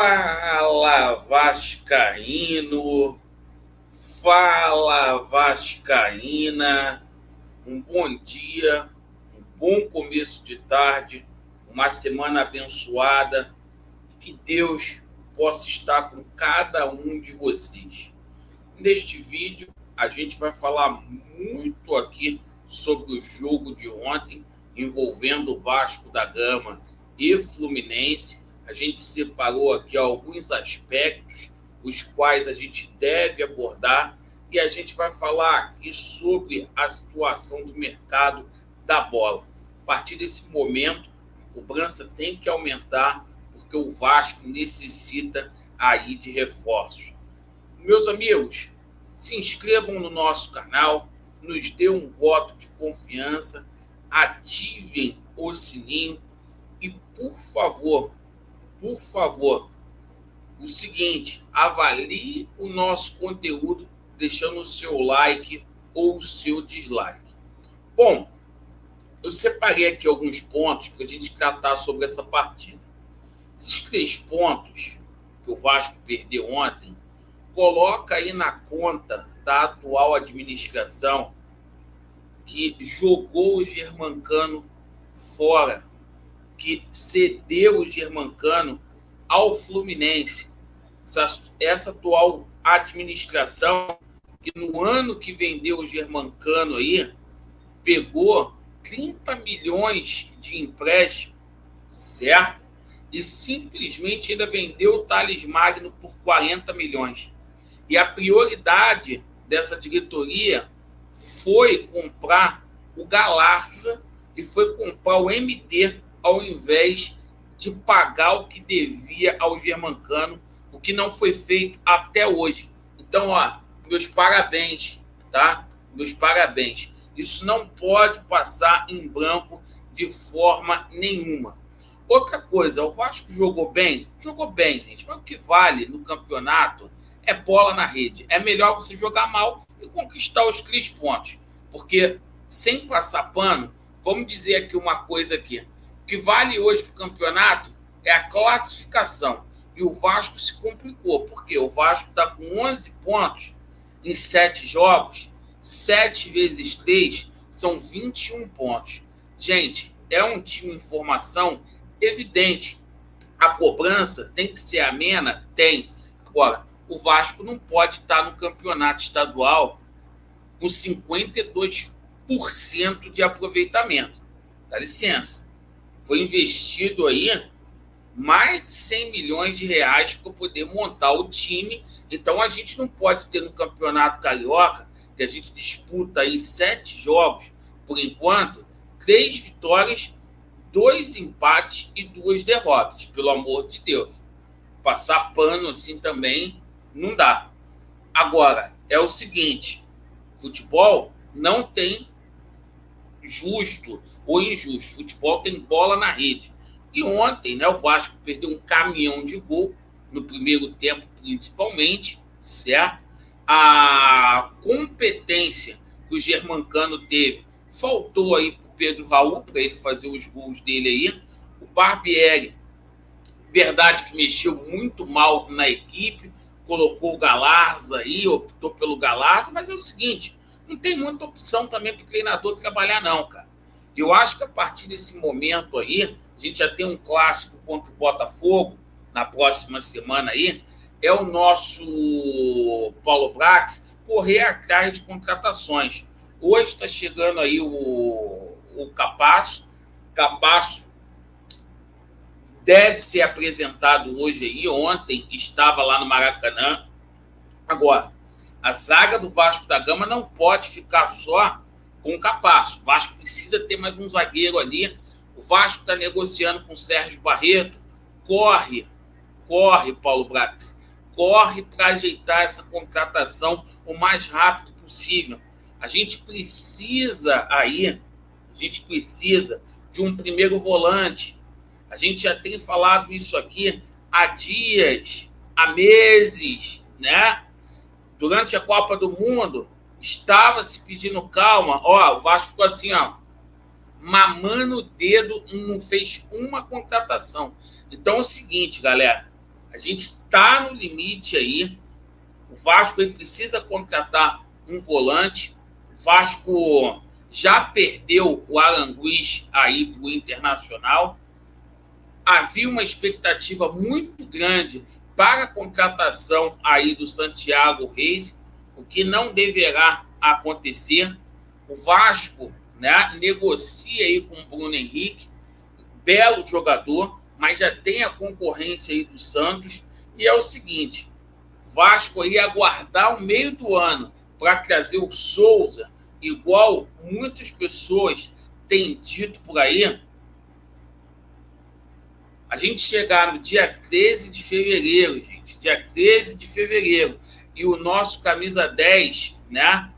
Fala Vascaíno, fala Vascaína, um bom dia, um bom começo de tarde, uma semana abençoada, que Deus possa estar com cada um de vocês. Neste vídeo, a gente vai falar muito aqui sobre o jogo de ontem, envolvendo o Vasco da Gama e Fluminense. A gente separou aqui alguns aspectos, os quais a gente deve abordar, e a gente vai falar aqui sobre a situação do mercado da bola. A partir desse momento, a cobrança tem que aumentar, porque o Vasco necessita aí de reforços. Meus amigos, se inscrevam no nosso canal, nos dê um voto de confiança, ativem o sininho e, por favor, o seguinte, avalie o nosso conteúdo deixando o seu like ou o seu dislike. Bom, eu separei aqui alguns pontos para a gente tratar sobre essa partida. Esses 3 pontos que o Vasco perdeu ontem, coloca aí na conta da atual administração que jogou o Germancano fora, que cedeu o Germancano ao Fluminense. Essa atual administração, que no ano que vendeu o Germancano aí, pegou 30 milhões de empréstimo, certo? E simplesmente ainda vendeu o Thales Magno por 40 milhões. E a prioridade dessa diretoria foi comprar o Galarza e foi comprar o MT ao invés de pagar o que devia ao Germancano, o que não foi feito até hoje. Então, meus parabéns, tá? Meus parabéns. Isso não pode passar em branco de forma nenhuma. Outra coisa, o Vasco jogou bem? Jogou bem, gente. Mas o que vale no campeonato é bola na rede. É melhor você jogar mal e conquistar os 3 pontos. Porque, sem passar pano, vamos dizer aqui uma coisa aqui. O que vale hoje para o campeonato é a classificação. E o Vasco se complicou. Porque o Vasco está com 11 pontos em 7 jogos. 7 vezes 3 são 21 pontos. Gente, é um time em formação evidente. A cobrança tem que ser amena? Tem. Agora, o Vasco não pode estar no campeonato estadual com 52% de aproveitamento. Dá licença. Foi investido aí mais de 100 milhões de reais para poder montar o time. Então, a gente não pode ter no Campeonato Carioca, que a gente disputa aí 7 jogos, por enquanto, 3 vitórias, 2 empates e 2 derrotas. Pelo amor de Deus. Passar pano assim também não dá. Agora, é o seguinte, futebol não tem justo ou injusto. Futebol tem bola na rede. E ontem, né, o Vasco perdeu um caminhão de gol, no primeiro tempo principalmente, certo? A competência que o Germancano teve, faltou aí para o Pedro Raul, para ele fazer os gols dele aí. O Barbieri, verdade que mexeu muito mal na equipe, colocou o Galarza aí, optou pelo Galarza, mas é o seguinte, não tem muita opção também para o treinador trabalhar não, cara. Eu acho que a partir desse momento aí, a gente já tem um clássico contra o Botafogo, na próxima semana aí, é o nosso Paulo Brax correr atrás de contratações. Hoje está chegando aí o Capasso deve ser apresentado hoje aí, ontem estava lá no Maracanã. Agora, a zaga do Vasco da Gama não pode ficar só com o Capasso. O Vasco precisa ter mais um zagueiro ali. O Vasco está negociando com o Sérgio Barreto. Corre, Paulo Brax. Corre para ajeitar essa contratação o mais rápido possível. A gente precisa de um primeiro volante. A gente já tem falado isso aqui há dias, há meses, né? Durante a Copa do Mundo, estava se pedindo calma. O Vasco ficou assim, mamando o dedo, não fez uma contratação. Então é o seguinte, galera, a A gente está no limite aí. O Vasco ele precisa contratar um volante. O Vasco já perdeu o Aranguiz aí para o Internacional. Havia uma expectativa muito grande para a contratação aí do Santiago Reis, o que não deverá acontecer. O Vasco, né, negocia aí com o Bruno Henrique, belo jogador, mas já tem a concorrência aí do Santos. E é o seguinte, o Vasco ia aguardar o meio do ano para trazer o Souza, igual muitas pessoas têm dito por aí. A gente chegar no dia 13 de fevereiro, gente, dia 13 de fevereiro, e o nosso camisa 10, né?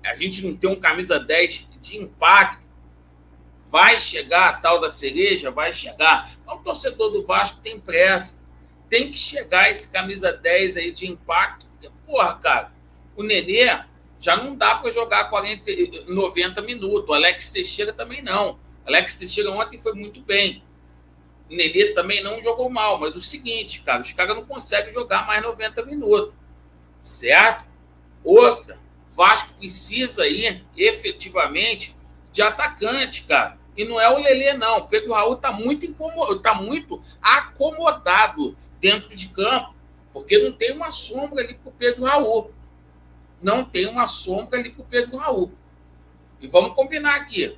A gente não tem um camisa 10 de impacto. Vai chegar a tal da cereja? Vai chegar. Mas o torcedor do Vasco tem pressa. Tem que chegar esse camisa 10 aí de impacto. Porque, porra, cara, o Nenê já não dá para jogar 90 minutos. O Alex Teixeira também não. O Alex Teixeira ontem foi muito bem. O Nenê também não jogou mal. Mas o seguinte, cara, os caras não conseguem jogar mais 90 minutos. Certo? Outra, Vasco precisa aí, efetivamente, de atacante, cara. E não é o Lelê, não. O Pedro Raul está muito acomodado dentro de campo, porque não tem uma sombra ali para o Pedro Raul. Não tem uma sombra ali para o Pedro Raul. E vamos combinar aqui.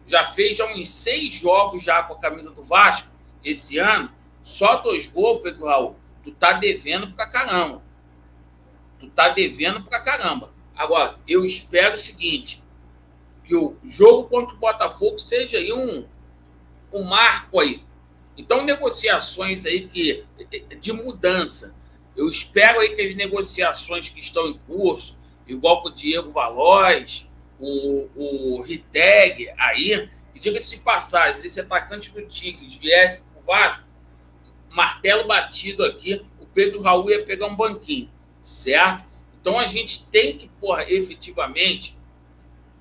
Já fez já uns 6 jogos já com a camisa do Vasco esse ano. Só 2 gols, Pedro Raul. Tu tá devendo pra caramba. Agora, eu espero o seguinte, que o jogo contra o Botafogo seja aí um marco aí. Então, negociações aí de mudança. Eu espero aí que as negociações que estão em curso, igual com o Diego Valois, o Riteg aí, que diga-se de passagem, se esse atacante do Tigres viesse para o Vasco, martelo batido aqui, o Pedro Raul ia pegar um banquinho, certo? Então, a gente tem que, efetivamente,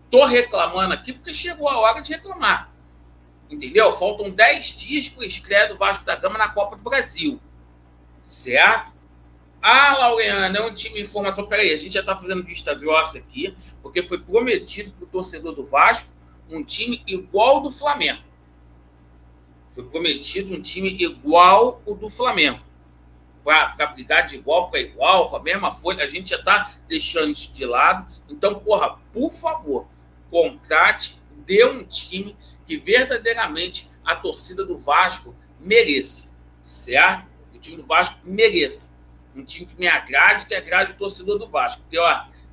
tô reclamando aqui porque chegou a hora de reclamar. Entendeu? Faltam 10 dias para o estreia do Vasco da Gama na Copa do Brasil. Certo? Ah, Laureana, é um time de informação. Peraí, a gente já está fazendo vista grossa aqui, porque foi prometido para o torcedor do Vasco um time igual ao do Flamengo. Foi prometido um time igual ao do Flamengo. Para brigar de igual para igual, com a mesma folha. A gente já está deixando isso de lado. Então, por favor, contrate, dê um time que verdadeiramente a torcida do Vasco mereça, certo? O time do Vasco mereça. Um time que me agrade, que agrade o torcedor do Vasco. Porque,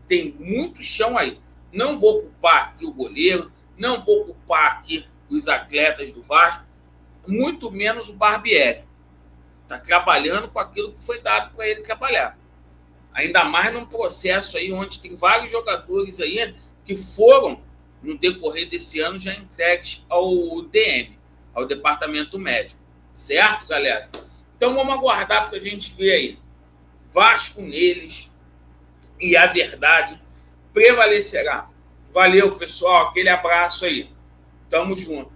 tem muito chão aí. Não vou culpar aqui o goleiro, não vou culpar aqui os atletas do Vasco, muito menos o Barbieri. Está trabalhando com aquilo que foi dado para ele trabalhar. Ainda mais num processo aí onde tem vários jogadores aí que foram, no decorrer desse ano, já entregues ao DM, ao Departamento Médico. Certo, galera? Então vamos aguardar para a gente ver aí. Vasco neles e a verdade prevalecerá. Valeu, pessoal. Aquele abraço aí. Tamo junto.